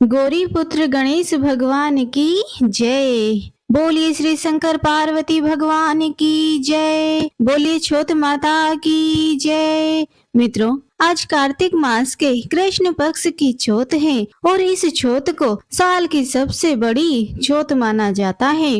गौरी पुत्र गणेश भगवान की जय। बोलिए श्री शंकर पार्वती भगवान की जय। बोलिए छोट माता की जय। मित्रों, आज कार्तिक मास के कृष्ण पक्ष की चौथ है और इस चौथ को साल की सबसे बड़ी चौथ माना जाता है।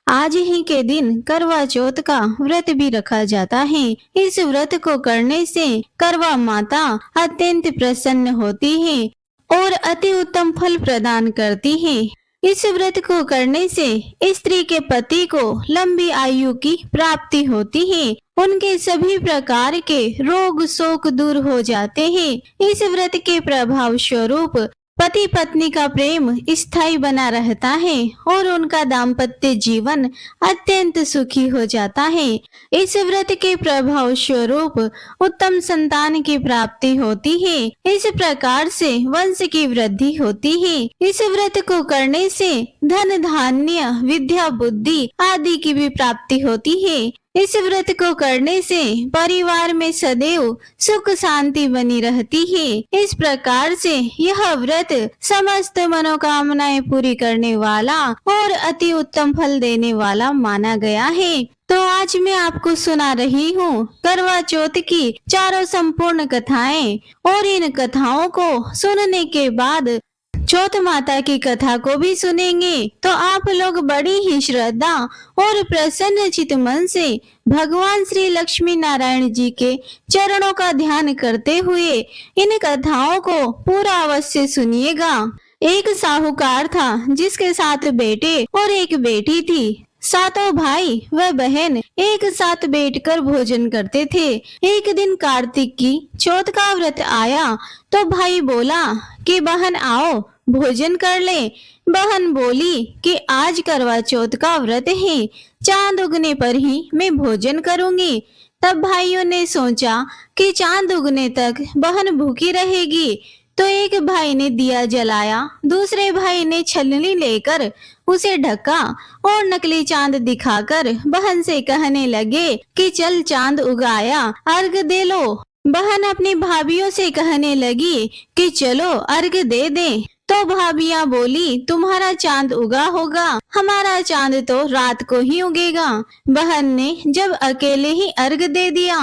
आज ही के दिन करवा चौथ का व्रत भी रखा जाता है। इस व्रत को करने से करवा माता अत्यंत प्रसन्न होती है और अति उत्तम फल प्रदान करती है। इस व्रत को करने से स्त्री के पति को लंबी आयु की प्राप्ति होती है। उनके सभी प्रकार के रोग शोक दूर हो जाते हैं। इस व्रत के प्रभाव स्वरूप पति पत्नी का प्रेम स्थायी बना रहता है और उनका दाम्पत्य जीवन अत्यंत सुखी हो जाता है। इस व्रत के प्रभाव स्वरूप उत्तम संतान की प्राप्ति होती है। इस प्रकार से वंश की वृद्धि होती है। इस व्रत को करने से धन धान्य विद्या बुद्धि आदि की भी प्राप्ति होती है। इस व्रत को करने से परिवार में सदैव सुख शांति बनी रहती है। इस प्रकार से यह व्रत समस्त मनोकामनाएं पूरी करने वाला और अति उत्तम फल देने वाला माना गया है। तो आज मैं आपको सुना रही हूँ करवा चौथ की चारों संपूर्ण कथाएं और इन कथाओं को सुनने के बाद चौथ माता की कथा को भी सुनेंगे तो आप लोग बड़ी ही श्रद्धा और प्रसन्न चित मन से भगवान श्री लक्ष्मी नारायण जी के चरणों का ध्यान करते हुए इन कथाओं को पूरा अवश्य सुनिएगा। एक साहूकार था जिसके 7 बेटे और एक बेटी थी। सातों भाई व बहन एक साथ बैठकर भोजन करते थे। एक दिन कार्तिक की चौथ का व्रत आया तो भाई बोला कि बहन आओ भोजन कर ले। बहन बोली कि आज करवा चौथ का व्रत है, चांद उगने पर ही मैं भोजन करूंगी। तब भाइयों ने सोचा कि चांद उगने तक बहन भूखी रहेगी, तो एक भाई ने दिया जलाया, दूसरे भाई ने छलनी लेकर उसे ढका और नकली चांद दिखाकर बहन से कहने लगे कि चल चांद उगाया, अर्घ दे लो। बहन अपनी भाभियों से कहने लगी कि चलो अर्घ दे दें। तो भाभियां बोली तुम्हारा चांद उगा होगा, हमारा चांद तो रात को ही उगेगा। बहन ने जब अकेले ही अर्घ दे दिया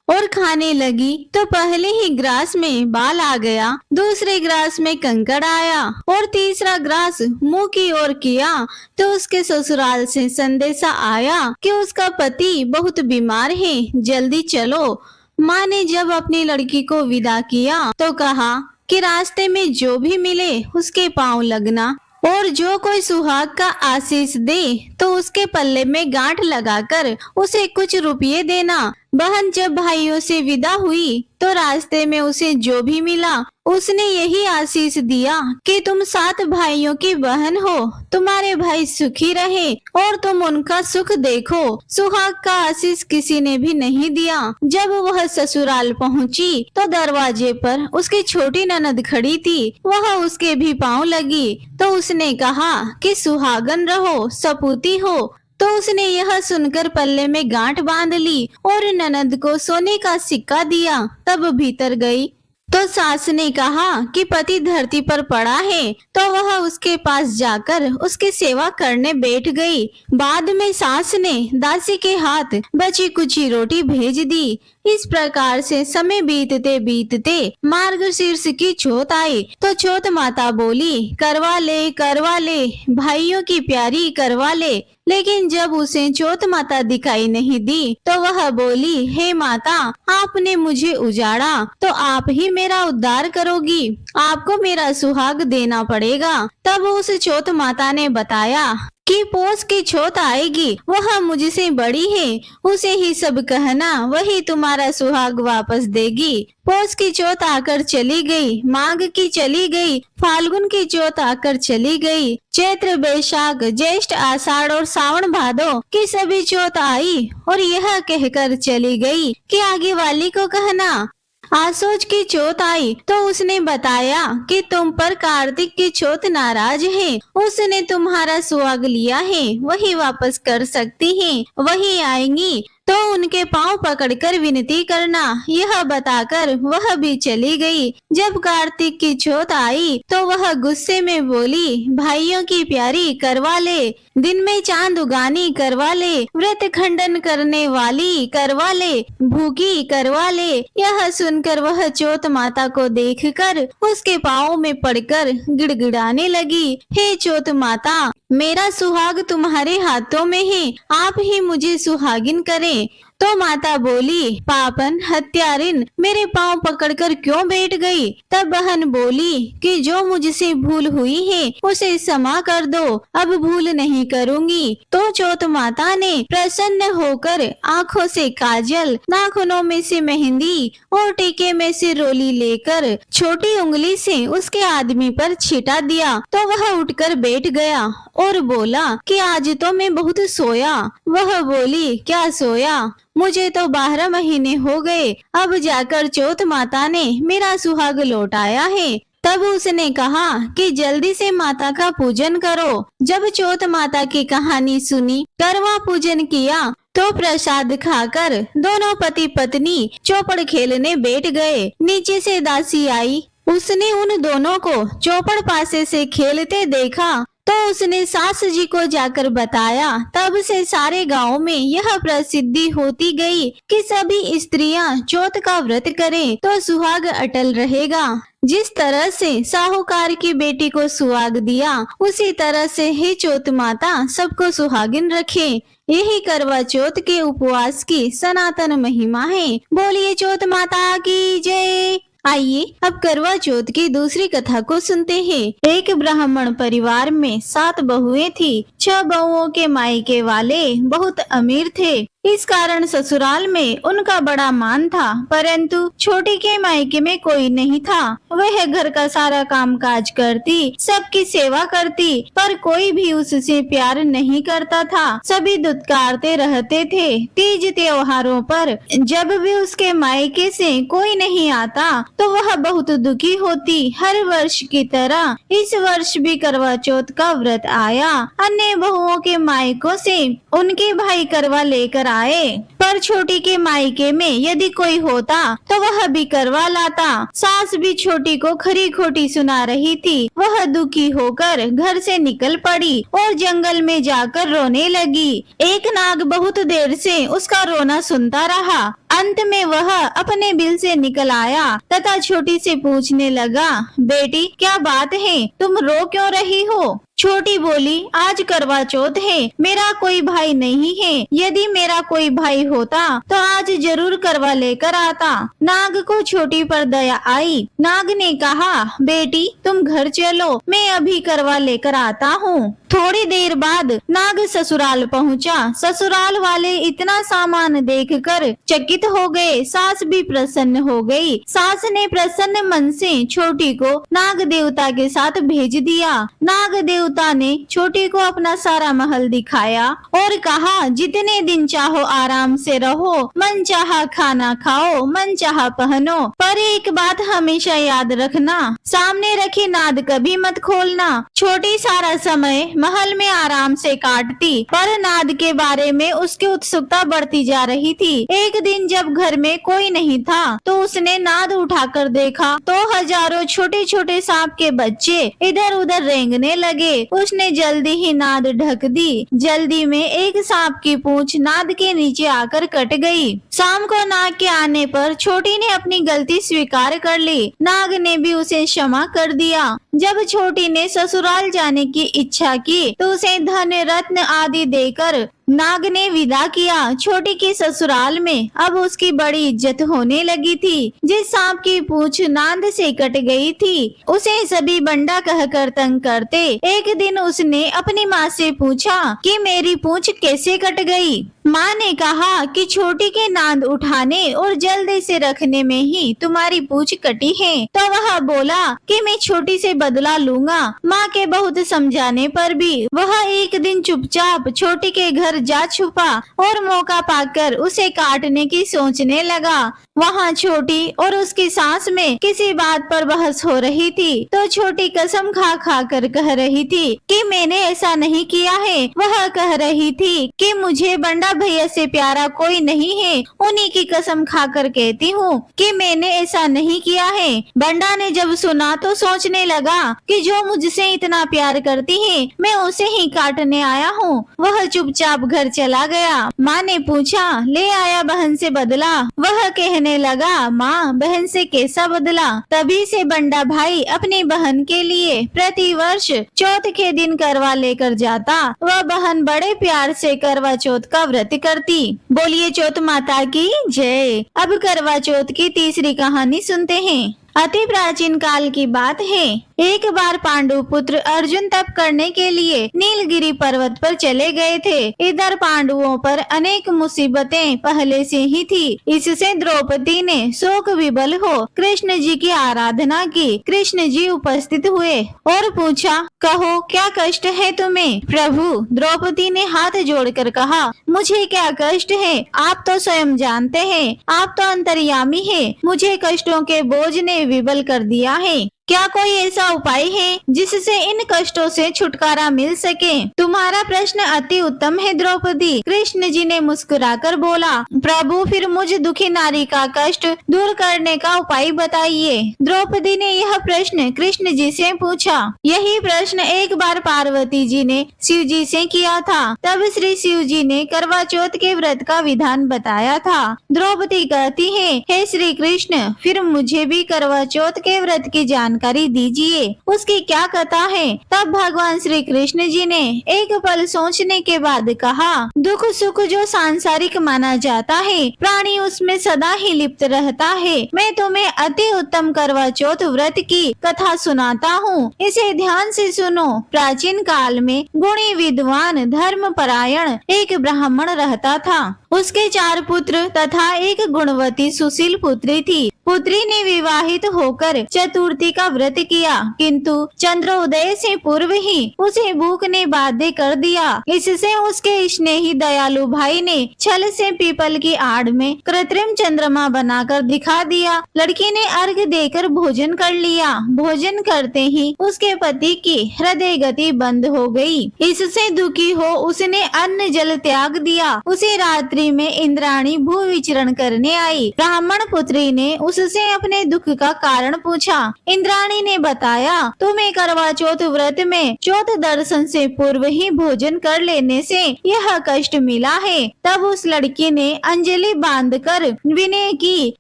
और खाने लगी तो पहले ही ग्रास में बाल आ गया, दूसरे ग्रास में कंकड़ आया और तीसरा ग्रास मुंह की ओर किया तो उसके ससुराल से संदेशा आया कि उसका पति बहुत बीमार है, जल्दी चलो। माँ ने जब अपनी लड़की को विदा किया तो कहा कि रास्ते में जो भी मिले उसके पांव लगना और जो कोई सुहाग का आशीष दे तो उसके पल्ले में गांठ लगाकर उसे कुछ रुपये देना। बहन जब भाइयों से विदा हुई तो रास्ते में उसे जो भी मिला उसने यही आशीष दिया कि तुम 7 भाइयों की बहन हो, तुम्हारे भाई सुखी रहे और तुम उनका सुख देखो। सुहाग का आशीष किसी ने भी नहीं दिया। जब वह ससुराल पहुंची तो दरवाजे पर उसकी छोटी ननद खड़ी थी, वह उसके भी पांव लगी तो उसने कहा कि सुहागन रहो, सपूती हो। तो उसने यह सुनकर पल्ले में गांठ बांध ली और ननद को सोने का सिक्का दिया, तब भीतर गई। तो सास ने कहा कि पति धरती पर पड़ा है तो वह उसके पास जाकर उसकी सेवा करने बैठ गई। बाद में सास ने दासी के हाथ बची कुची रोटी भेज दी। इस प्रकार से समय बीतते बीतते मार्गशीर्ष की चौथ आई तो चौथ माता बोली करवा ले भाइयों की प्यारी करवा ले। लेकिन जब उसे चौथ माता दिखाई नहीं दी तो वह बोली हे माता, आपने मुझे उजाड़ा तो आप ही मेरा उद्धार करोगी, आपको मेरा सुहाग देना पड़ेगा। तब उस चौथ माता ने बताया कि पोस की चौथ आएगी, वह मुझसे बड़ी है, उसे ही सब कहना, वही तुम्हारा सुहाग वापस देगी। पोस की चौथ आकर चली गई, माघ की चली गई, फाल्गुन की चौथ आकर चली गई, चैत्र बैसाख ज्येष्ठ आषाढ़ और सावन भादो की सभी चौथ आई और यह कहकर चली गई कि आगे वाली को कहना। आसोज की चौथ आई तो उसने बताया कि तुम पर कार्तिक की चौथ नाराज है, उसने तुम्हारा सुहाग लिया है, वही वापस कर सकती है, वही आएंगी। तो उनके पांव पकड़कर विनती करना, यह बताकर वह भी चली गई। जब कार्तिक की चौथ आई तो वह गुस्से में बोली, भाइयों की प्यारी करवा ले, दिन में चांद उगानी करवा ले, व्रत खंडन करने वाली करवा ले, भूखी करवा ले। यह सुनकर वह चौथ माता को देखकर उसके पाँव में पड़कर गिड़गिड़ाने लगी, हे चौथ माता, मेरा सुहाग तुम्हारे हाथों में है, आप ही मुझे सुहागिन करें। तो माता बोली, पापन हत्यारिन, मेरे पांव पकड़कर क्यों बैठ गई? तब बहन बोली कि जो मुझसे भूल हुई है उसे क्षमा कर दो, अब भूल नहीं करूंगी। तो चौथ माता ने प्रसन्न होकर आंखों से काजल, नाखूनों में से मेहंदी और टीके में से रोली लेकर छोटी उंगली से उसके आदमी पर छिटा दिया। तो वह उठकर बैठ गया और बोला कि आज तो मैं बहुत सोया। वह बोली, क्या सोया? मुझे तो 12 महीने हो गए, अब जाकर चौथ माता ने मेरा सुहाग लौटाया है। तब उसने कहा कि जल्दी से माता का पूजन करो। जब चौथ माता की कहानी सुनी, करवा पूजन किया तो प्रसाद खाकर दोनों पति पत्नी चौपड़ खेलने बैठ गए। नीचे से दासी आई, उसने उन दोनों को चौपड़ पासे से खेलते देखा तो उसने सास जी को जाकर बताया। तब से सारे गांव में यह प्रसिद्धि होती गई कि सभी स्त्रियां चौथ का व्रत करें तो सुहाग अटल रहेगा। जिस तरह से साहूकार की बेटी को सुहाग दिया, उसी तरह से हे चौथ माता सबको सुहागिन रखे। यही करवा चौथ के उपवास की सनातन महिमा है। बोलिए चौथ माता की जय। आइए अब करवा चौथ की दूसरी कथा को सुनते हैं। एक ब्राह्मण परिवार में 7 बहुएं थी। 6 बहुओं के मायके वाले बहुत अमीर थे, इस कारण ससुराल में उनका बड़ा मान था, परंतु छोटी के मायके में कोई नहीं था। वह घर का सारा काम काज करती, सबकी सेवा करती, पर कोई भी उससे प्यार नहीं करता था। सभी दुत्कारते रहते थे। तीज त्योहारों पर जब भी उसके मायके से कोई नहीं आता तो वह बहुत दुखी होती। हर वर्ष की तरह इस वर्ष भी करवा चौथ का व्रत आया। अन्य बहुओं के मायकों से उनके भाई करवा लेकर आए, पर छोटी के मायके में यदि कोई होता तो वह भी करवा लाता। सास भी छोटी को खरी खोटी सुना रही थी। वह दुखी होकर घर से निकल पड़ी और जंगल में जाकर रोने लगी। एक नाग बहुत देर से उसका रोना सुनता रहा। अंत में वह अपने बिल से निकल आया तथा छोटी से पूछने लगा, बेटी क्या बात है, तुम रो क्यों रही हो? छोटी बोली, आज करवा चौथ है, मेरा कोई भाई नहीं है। यदि मेरा कोई भाई होता तो आज जरूर करवा लेकर आता। नाग को छोटी पर दया आई। नाग ने कहा, बेटी तुम घर चलो, मैं अभी करवा लेकर आता हूँ। थोड़ी देर बाद नाग ससुराल पहुँचा। ससुराल वाले इतना सामान देखकर चकित हो गए। सास भी प्रसन्न हो गई। सास ने प्रसन्न मन से छोटी को नाग देवता के साथ भेज दिया। नाग देवता ने छोटी को अपना सारा महल दिखाया और कहा, जितने दिन चाहो आराम से रहो, मन चाहा खाना खाओ, मन चाहा पहनो, पर एक बात हमेशा याद रखना, सामने रखी नाद कभी मत खोलना। छोटी सारा समय महल में आराम से काटती, पर नाद के बारे में उसकी उत्सुकता बढ़ती जा रही थी। एक दिन जब घर में कोई नहीं था तो उसने नाद उठाकर देखा तो हजारों छोटे छोटे सांप के बच्चे इधर उधर रेंगने लगे। उसने जल्दी ही नाद ढक दी। जल्दी में एक सांप की पूंछ नाद के नीचे आकर कट गई। शाम को नाग के आने पर छोटी ने अपनी गलती स्वीकार कर ली। नाग ने भी उसे क्षमा कर दिया। जब छोटी ने ससुराल जाने की इच्छा की तो उसे धन रत्न आदि देकर नाग ने विदा किया। छोटी की ससुराल में अब उसकी बड़ी इज्जत होने लगी थी। जिस सांप की पूंछ नाद से कट गई थी उसे सभी बंडा कहकर तंग करते। एक दिन उसने अपनी माँ से पूछा कि मेरी पूंछ कैसे कट गई। माँ ने कहा कि छोटी के नाद उठाने और जल्दी से रखने में ही तुम्हारी पूंछ कटी है। तो वह बोला कि मैं छोटी से बदला लूंगा। माँ के बहुत समझाने पर भी वह एक दिन चुपचाप छोटी के घर जा छुपा और मौका पाकर उसे काटने की सोचने लगा। वहाँ छोटी और उसकी सास में किसी बात पर बहस हो रही थी तो छोटी कसम खा खा कर कह रही थी कि मैंने ऐसा नहीं किया है। वह कह रही थी कि मुझे बंडा भैया से प्यारा कोई नहीं है। उन्हीं की कसम खाकर कहती हूँ कि मैंने ऐसा नहीं किया है। बंडा ने जब सुना तो सोचने लगा कि जो मुझसे इतना प्यार करती है मैं उसे ही काटने आया हूँ। वह चुपचाप घर चला गया। माँ ने पूछा, ले आया बहन से बदला? वह कहने लगा, माँ बहन से कैसा बदला? तभी से बंडा भाई अपनी बहन के लिए प्रति वर्ष चौथ के दिन करवा लेकर जाता। वह बहन बड़े प्यार से करवा चौथ का व्रत करती। बोलिए चौथ माता की जय। अब करवा चौथ की तीसरी कहानी सुनते हैं। अति प्राचीन काल की बात है। एक बार पांडु पुत्र अर्जुन तप करने के लिए नीलगिरी पर्वत पर चले गए थे। इधर पांडवों पर अनेक मुसीबतें पहले से ही थी। इससे द्रौपदी ने शोक विबल हो कृष्ण जी की आराधना की। कृष्ण जी उपस्थित हुए और पूछा, कहो क्या कष्ट है तुम्हें? प्रभु, द्रौपदी ने हाथ जोड़कर कहा, मुझे क्या कष्ट है? आप तो स्वयं जानते हैं, आप तो अंतर्यामी है। मुझे कष्टों के बोझ ने विबल कर दिया है। क्या कोई ऐसा उपाय है जिससे इन कष्टों से छुटकारा मिल सके? तुम्हारा प्रश्न अति उत्तम है द्रौपदी। कृष्ण जी ने मुस्कुराकर बोला, प्रभु फिर मुझ दुखी नारी का कष्ट दूर करने का उपाय बताइए। द्रौपदी ने यह प्रश्न कृष्ण जी से पूछा। यही प्रश्न एक बार पार्वती जी ने शिव जी से किया था। तब श्री शिव जी ने करवा चौथ के व्रत का विधान बताया था। द्रौपदी कहती है, हे श्री कृष्ण, फिर मुझे भी करवा चौथ के व्रत की जानकारी दीजिए, उसकी क्या कथा है? तब भगवान श्री कृष्ण जी ने एक पल सोचने के बाद कहा, दुख सुख जो सांसारिक माना जाता है, प्राणी उसमें सदा ही लिप्त रहता है। मैं तुम्हें अति उत्तम करवा चौथ व्रत की कथा सुनाता हूँ, इसे ध्यान से सुनो। प्राचीन काल में गुणी विद्वान धर्म परायण एक ब्राह्मण रहता था। उसके 4 पुत्र तथा एक गुणवती सुशील पुत्री थी। पुत्री ने विवाहित होकर चतुर्थी का व्रत किया, किंतु चंद्रोदय से पूर्व ही उसे भूख ने बाध्य कर दिया। इससे उसके स्नेही दयालु भाई ने छल से पीपल की आड़ में कृत्रिम चंद्रमा बनाकर दिखा दिया। लड़की ने अर्घ देकर भोजन कर लिया। भोजन करते ही उसके पति की हृदय गति बंद हो गई। इससे दुखी हो उसने अन्न जल त्याग दिया। उसी रात्रि में इंद्राणी भू विचरण करने आई। ब्राह्मण पुत्री ने उससे अपने दुख का कारण पूछा। इंद्राणी ने बताया, तुम्हें करवा चौथ व्रत में चौथ दर्शन से पूर्व ही भोजन कर लेने से यह कष्ट मिला है। तब उस लड़की ने अंजलि बांधकर विनय की,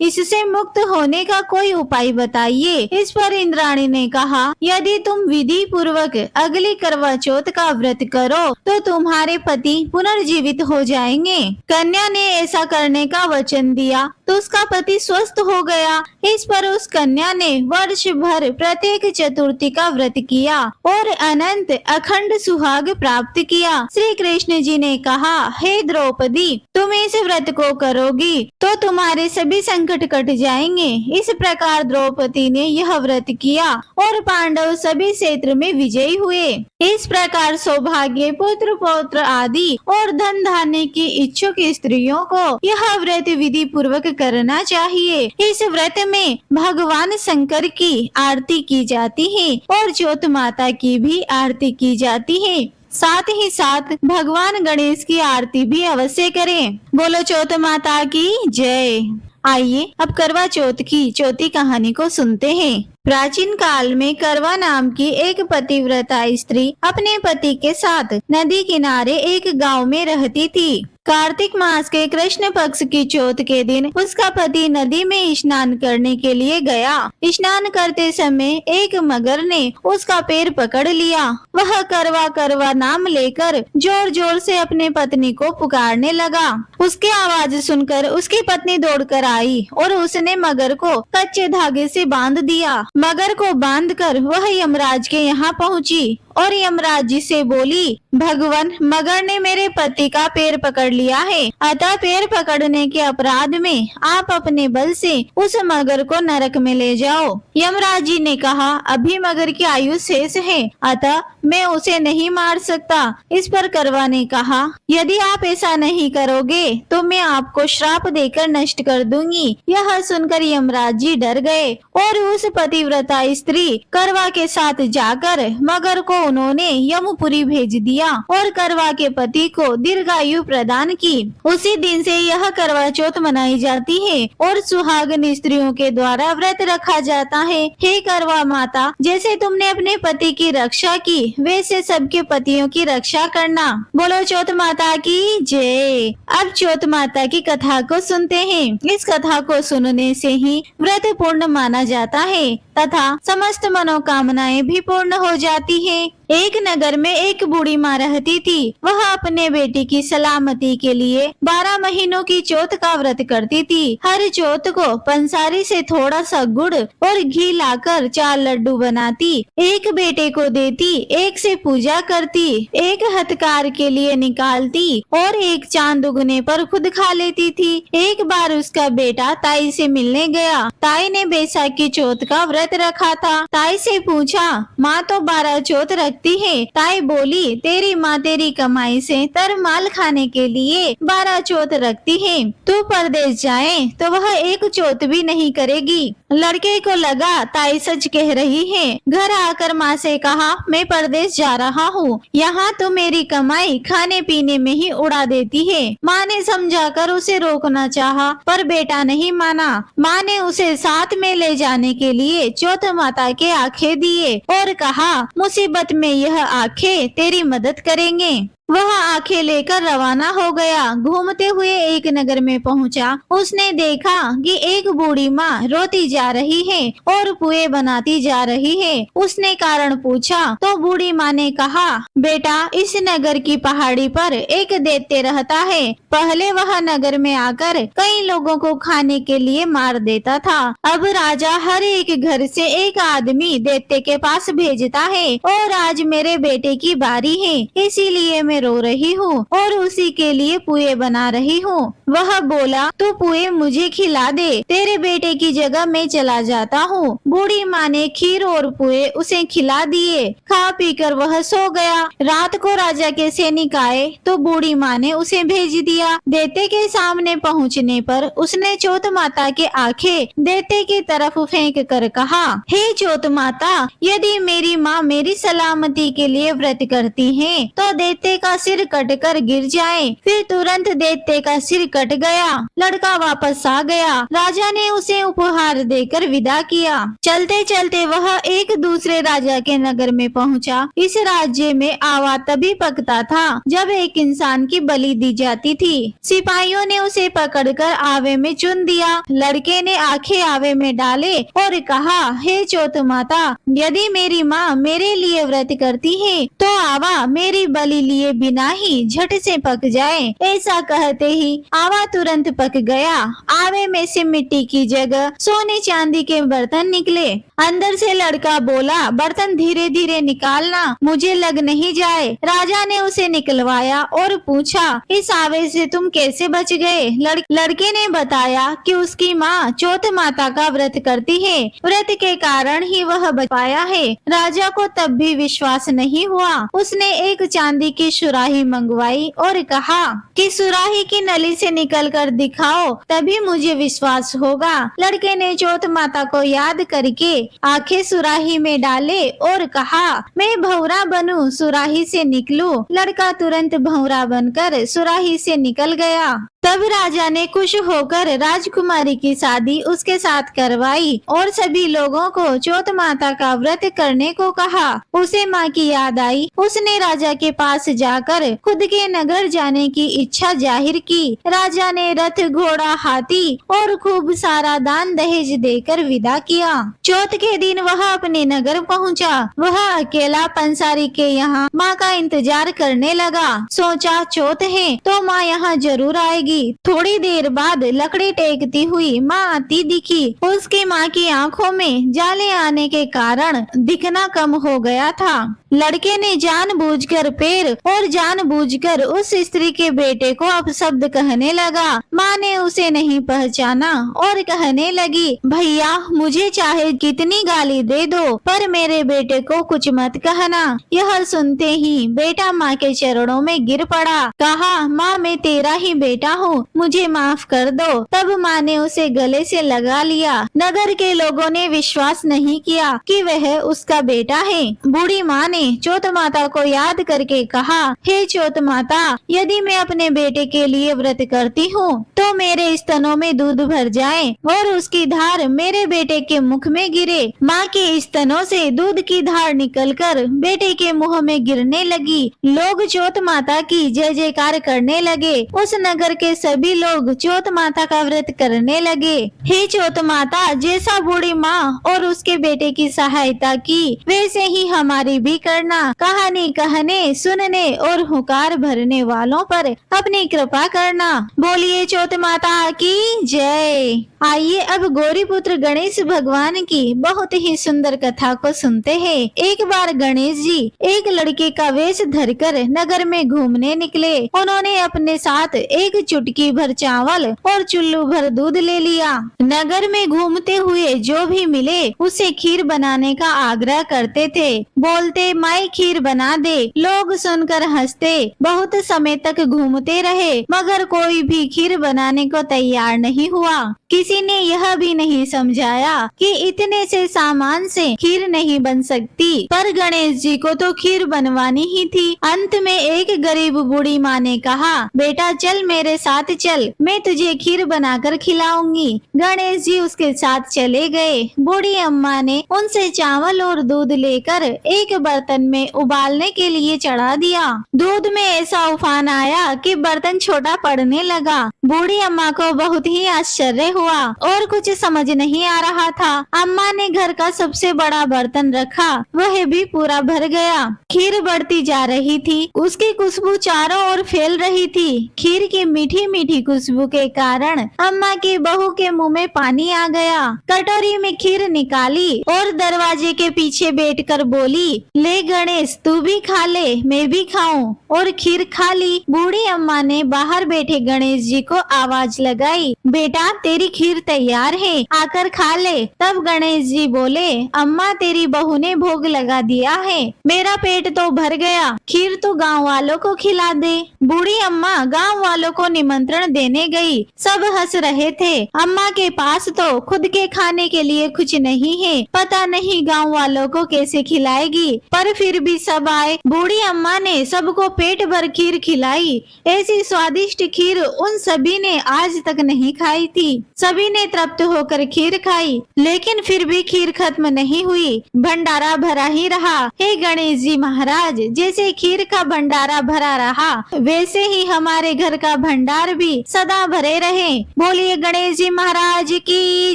इससे मुक्त होने का कोई उपाय बताइए। इस पर इंद्राणी ने कहा, यदि तुम विधि पूर्वक अगली करवा चौथ का व्रत करो तो तुम्हारे पति पुनर्जीवित हो जाएंगे। कन्या ने ऐसा करने का वचन दिया तो उसका पति स्वस्थ हो गया। इस पर उस कन्या ने वर्ष भर प्रत्येक चतुर्थी का व्रत किया और अनंत अखंड सुहाग प्राप्त किया। श्री कृष्ण जी ने कहा, हे द्रौपदी, तुम इस व्रत को करोगी तो तुम्हारे सभी संकट कट जाएंगे। इस प्रकार द्रौपदी ने यह व्रत किया और पांडव सभी क्षेत्र में विजयी हुए। इस प्रकार सौभाग्य, पुत्र पौत्र आदि और धन धान्य की इच्छुक स्त्रियों को यह व्रत विधि पूर्वक करना चाहिए। इस व्रत में भगवान शंकर की आरती की जाती है और चौथ माता की भी आरती की जाती है। साथ ही साथ भगवान गणेश की आरती भी अवश्य करें। बोलो चौथ माता की जय। आइए अब करवा चौथ की चौथी कहानी को सुनते हैं। प्राचीन काल में करवा नाम की एक पतिव्रता स्त्री अपने पति के साथ नदी किनारे एक गांव में रहती थी। कार्तिक मास के कृष्ण पक्ष की चौथ के दिन उसका पति नदी में स्नान करने के लिए गया। स्नान करते समय एक मगर ने उसका पैर पकड़ लिया। वह करवा करवा नाम लेकर जोर जोर से अपने पत्नी को पुकारने लगा। उसकी आवाज सुनकर उसकी पत्नी दौड़कर आई और उसने मगर को कच्चे धागे से बांध दिया। मगर को बांधकर वह यमराज के यहाँ पहुँची और यमराज जी से बोली, भगवान, मगर ने मेरे पति का पैर पकड़ लिया है, अतः पैर पकड़ने के अपराध में आप अपने बल से उस मगर को नरक में ले जाओ। यमराज जी ने कहा, अभी मगर की आयु शेष है, अतः मैं उसे नहीं मार सकता। इस पर करवा ने कहा, यदि आप ऐसा नहीं करोगे तो मैं आपको श्राप देकर नष्ट कर दूंगी। यह सुनकर यमराज जी डर गए और उस पतिव्रता स्त्री करवा के साथ जाकर मगर को उन्होंने यमपुरी भेज दिया और करवा के पति को दीर्घायु प्रदान प्रदान की। उसी दिन से यह करवा चौथ मनाई जाती है और सुहागन स्त्रियों के द्वारा व्रत रखा जाता है। हे करवा माता, जैसे तुमने अपने पति की रक्षा की वैसे सबके पतियों की रक्षा करना। बोलो चौथ माता की जय। अब चौथ माता की कथा को सुनते हैं। इस कथा को सुनने से ही व्रत पूर्ण माना जाता है तथा समस्त मनोकामनाएं भी पूर्ण हो जाती है। एक नगर में एक बूढ़ी माँ रहती थी। वह अपने बेटी की सलामती के लिए 12 महीनों की चौथ का व्रत करती थी। हर चौथ को पंसारी से थोड़ा सा गुड़ और घी लाकर 4 लड्डू बनाती, एक बेटे को देती, एक से पूजा करती, एक हथकार के लिए निकालती और एक चांद उगने पर खुद खा लेती थी। एक बार उसका बेटा ताई से मिलने गया। ताई ने बैसाखी चौथ का व्रत रखा था। ताई से पूछा, माँ तो 12 चौथ रखती है। ताई बोली, तेरी माँ तेरी कमाई से तर माल खाने के लिए 12 चौथ रखती है। तू परदेश जाए तो वह एक चौथ भी नहीं करेगी। लड़के को लगा ताई सच कह रही है। घर आकर माँ से कहा, मैं परदेश जा रहा हूँ, यहाँ तो मेरी कमाई खाने पीने में ही उड़ा देती है। माँ ने समझाकर उसे रोकना चाहा पर बेटा नहीं माना। माँ ने उसे साथ में ले जाने के लिए चौथ माता के आंखें दिए और कहा, मुसीबत में यह आंखें तेरी मदद करेंगे। वह आंखें लेकर रवाना हो गया। घूमते हुए एक नगर में पहुंचा। उसने देखा कि एक बूढ़ी माँ रोती जा रही है और पुए बनाती जा रही है। उसने कारण पूछा तो बूढ़ी माँ ने कहा, बेटा इस नगर की पहाड़ी पर एक दैत्य रहता है। पहले वह नगर में आकर कई लोगों को खाने के लिए मार देता था। अब राजा हर एक घर से एक आदमी दैत्य के पास भेजता है और आज मेरे बेटे की बारी है, इसीलिए मैं रो रही हूँ और उसी के लिए पुए बना रही हूँ। वह बोला, तू पुए मुझे खिला दे, तेरे बेटे की जगह मैं चला जाता हूँ। बूढ़ी माँ ने खीर और पुए उसे खिला दिए। खा पीकर वह सो गया। रात को राजा के सैनिक आए तो बूढ़ी माँ ने उसे भेज दिया। दैत्य के सामने पहुँचने पर उसने चौथ माता के आंखें दैत्य की तरफ फेंक कर कहा, हे चौथ माता, यदि मेरी माँ मेरी सलामती के लिए व्रत करती है तो दैत्य का सिर कटकर गिर जाए। फिर तुरंत दैत्य का सिर कट गया। लड़का वापस आ गया। राजा ने उसे उपहार देकर विदा किया। चलते चलते वह एक दूसरे राजा के नगर में पहुंचा। इस राज्य में आवा तभी पकता था जब एक इंसान की बलि दी जाती थी। सिपाहियों ने उसे पकड़कर आवे में चुन दिया। लड़के ने आंखें आवे में डाले और कहा, हे चौथ माता, यदि मेरी माँ मेरे लिए व्रत करती है तो आवा मेरी बलि लिए बिना ही झट से पक जाए। ऐसा कहते ही आवा तुरंत पक गया। आवे में से मिट्टी की जगह सोने चांदी के बर्तन निकले। अंदर से लड़का बोला, बर्तन धीरे धीरे निकालना, मुझे लग नहीं जाए। राजा ने उसे निकलवाया और पूछा, इस आवे से तुम कैसे बच गए? लड़के ने बताया कि उसकी माँ चौथ माता का व्रत करती है, व्रत के कारण ही वह बच पाया है। राजा को तब भी विश्वास नहीं हुआ। उसने एक चांदी की सुराही मंगवाई और कहा कि सुराही की नली से निकल कर दिखाओ, तभी मुझे विश्वास होगा। लड़के ने चौथ माता को याद करके आंखें सुराही में डाले और कहा, मैं भौरा बनूं, सुराही से निकलूं। लड़का तुरंत भौरा बनकर सुराही से निकल गया। तब राजा ने खुश होकर राजकुमारी की शादी उसके साथ करवाई और सभी लोगों को चौथ माता का व्रत करने को कहा। उसे माँ की याद आई। उसने राजा के पास जाकर खुद के नगर जाने की इच्छा जाहिर की। राजा ने रथ, घोड़ा, हाथी और खूब सारा दान दहेज देकर विदा किया। चौथ के दिन वह अपने नगर पहुँचा। वह अकेला पंसारी के यहाँ माँ का इंतजार करने लगा। सोचा, चौथ है तो माँ यहाँ जरूर आएगी। थोड़ी देर बाद लकड़ी टेकती हुई माँ आती दिखी। उसकी माँ की आंखों में जाले आने के कारण दिखना कम हो गया था। लड़के ने जानबूझकर पैर और जानबूझकर उस स्त्री के बेटे को अपशब्द कहने लगा। माँ ने उसे नहीं पहचाना और कहने लगी, भैया मुझे चाहे कितनी गाली दे दो पर मेरे बेटे को कुछ मत कहना। यह सुनते ही बेटा माँ के चरणों में गिर पड़ा। कहा, माँ मैं तेरा ही बेटा हूँ, हूँ, मुझे माफ कर दो। तब माँ ने उसे गले से लगा लिया। नगर के लोगों ने विश्वास नहीं किया कि वह उसका बेटा है। बूढ़ी माँ ने चौथ माता को याद करके कहा, हे चौथ माता, यदि मैं अपने बेटे के लिए व्रत करती हूँ तो मेरे स्तनों में दूध भर जाए और उसकी धार मेरे बेटे के मुख में गिरे। माँ के स्तनों से दूध की धार निकलकर बेटे के मुंह में गिरने लगी। लोग चौथ माता की जय जयकार करने लगे। उस नगर के सभी लोग चौथ माता का व्रत करने लगे। हे चौथ माता, जैसा बूढ़ी माँ और उसके बेटे की सहायता की वैसे ही हमारी भी करना। कहानी कहने, सुनने और हुकार भरने वालों पर अपनी कृपा करना। बोलिए चौथ माता की जय। आइए अब गौरी पुत्र गणेश भगवान की बहुत ही सुंदर कथा को सुनते हैं। एक बार गणेश जी एक लड़के का वेश धरकर नगर में घूमने निकले। उन्होंने अपने साथ एक चुटकी भर चावल और चुल्लू भर दूध ले लिया। नगर में घूमते हुए जो भी मिले उसे खीर बनाने का आग्रह करते थे। बोलते, माई खीर बना दे। लोग सुनकर हंसते। बहुत समय तक घूमते रहे मगर कोई भी खीर बनाने को तैयार नहीं हुआ। किसी ने यह भी नहीं समझाया कि इतने से सामान से खीर नहीं बन सकती, पर गणेश जी को तो खीर बनवानी ही थी। अंत में एक गरीब बूढ़ी माँ ने कहा, बेटा चल मेरे साथ चल, मैं तुझे खीर बनाकर खिलाऊंगी। गणेश जी उसके साथ चले गए। बूढ़ी अम्मा ने उनसे चावल और दूध लेकर एक बर्तन में उबालने के लिए चढ़ा दिया। दूध में ऐसा उफान आया कि बर्तन छोटा पड़ने लगा। बूढ़ी अम्मा को बहुत ही आश्चर्य हुआ और कुछ समझ नहीं आ रहा था। अम्मा ने घर का सबसे बड़ा बर्तन रखा, वह भी पूरा भर गया। खीर बढ़ती जा रही थी, उसकी खुशबू चारों ओर फैल रही थी। खीर की मीठी मीठी खुशबू के कारण अम्मा की बहू के मुंह में पानी आ गया। कटोरी में खीर निकाली और दरवाजे के पीछे बैठकर बोली, ले गणेश तू भी खा ले, मैं भी खाऊं। और खीर खा ली। बूढ़ी अम्मा ने बाहर बैठे गणेश जी को आवाज लगाई, बेटा तेरी खीर तैयार है, आकर खा ले। तब गणेश जी बोले, अम्मा तेरी बहू ने भोग लगा दिया है, मेरा पेट तो भर गया, खीर तो गांव वालों को खिला दे। बूढ़ी अम्मा गांव वालों को निमंत्रण देने गई। सब हंस रहे थे। अम्मा के पास तो खुद के खाने के लिए कुछ नहीं है, पता नहीं गांव वालों को कैसे खिलाएगी। पर फिर भी सब आए। बूढ़ी अम्मा ने सबको पेट भर खीर खिलाई। ऐसी स्वादिष्ट खीर उन सभी ने आज तक नहीं खाई थी। सभी ने तृप्त होकर खीर खाई, लेकिन फिर भी खीर खत्म नहीं हुई, भंडारा भरा ही रहा। हे गणेश जी महाराज, जैसे खीर का भंडारा भरा रहा वैसे ही हमारे घर का भंडार भी सदा भरे रहे। बोलिए गणेश जी महाराज की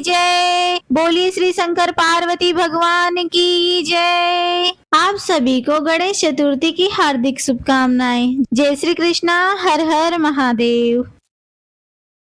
जय। बोलिए श्री शंकर पार्वती भगवान की जय। आप सभी को गणेश चतुर्थी की हार्दिक शुभकामनाएं। जय श्री कृष्णा। हर हर महादेव।